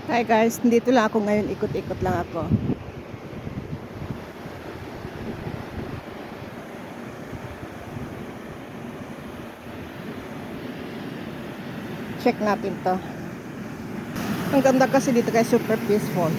Hi guys, dito lang ako ngayon, ikot-ikot lang ako. Check natin to. Ang ganda kasi dito guys, super peaceful.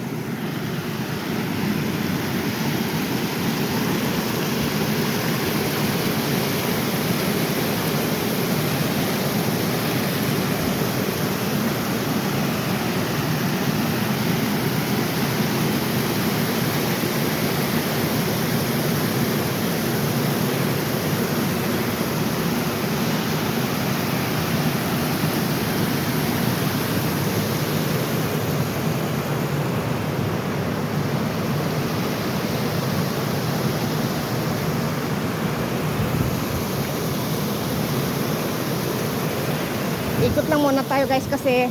Ikot lang muna tayo guys kasi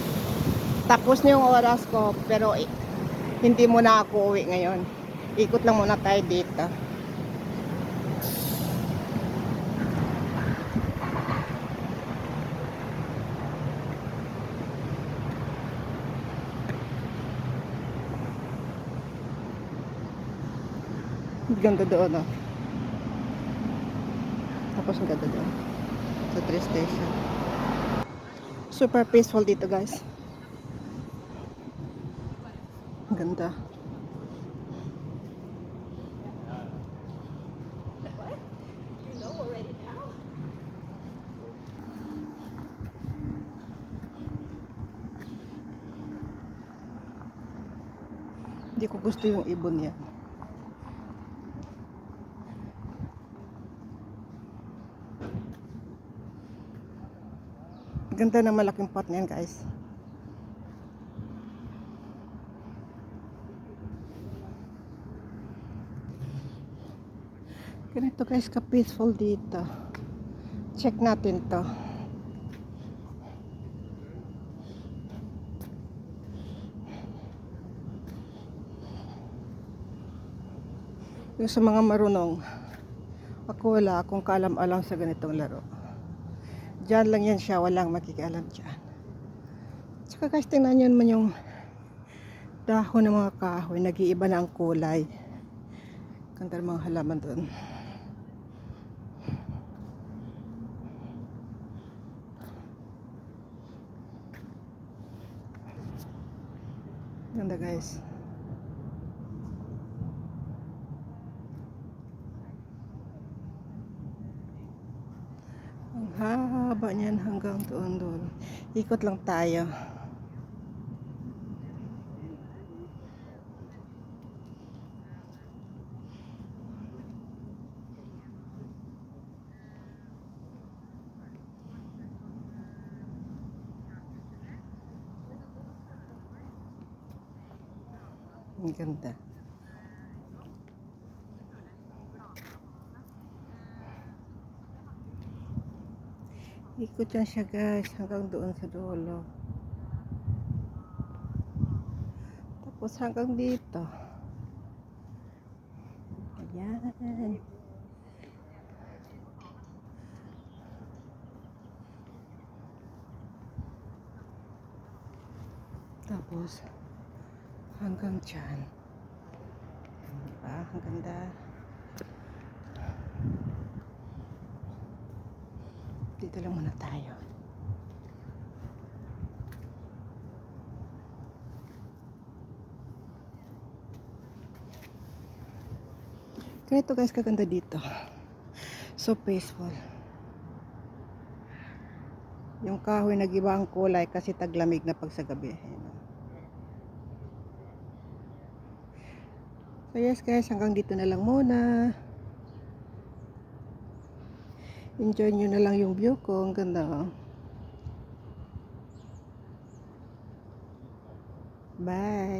tapos na yung oras ko, pero hindi muna ako uwi ngayon. Ikot lang muna tayo dito. Ganda doon, no? Tapos ang ganda doon sa train station. Super peaceful dito guys. Ganda. Hindi ko gusto yung ibon yan. Ganda ng malaking pot niyan guys. Ganito guys ka peaceful dito. Check natin to. Yung sa mga marunong, ako wala akong kaalam-alam sa ganitong laro. Diyan lang yan siya, walang makikialam dyan. Tsaka guys, tingnan nyo naman yung dahon ng mga kahoy, nag-iiba na ang kulay. Ganda ng mga halaman doon. Ganda guys. Ang haba niyan hanggang doon. Ikot lang tayo. Ang ganda. Ikot yan siya guys hanggang doon sa dulo. Tapos hanggang dito. Ayan. Tapos hanggang dyan. Diba? Ang ganda. Dito lang muna tayo. Ganito guys kaganda dito. So peaceful. Yung kahoy nag-iba ang kulay kasi taglamig na pag sa gabi. So yes guys, hanggang dito na lang muna. Enjoy nyo na lang yung view ko. Ang ganda. Oh. Bye.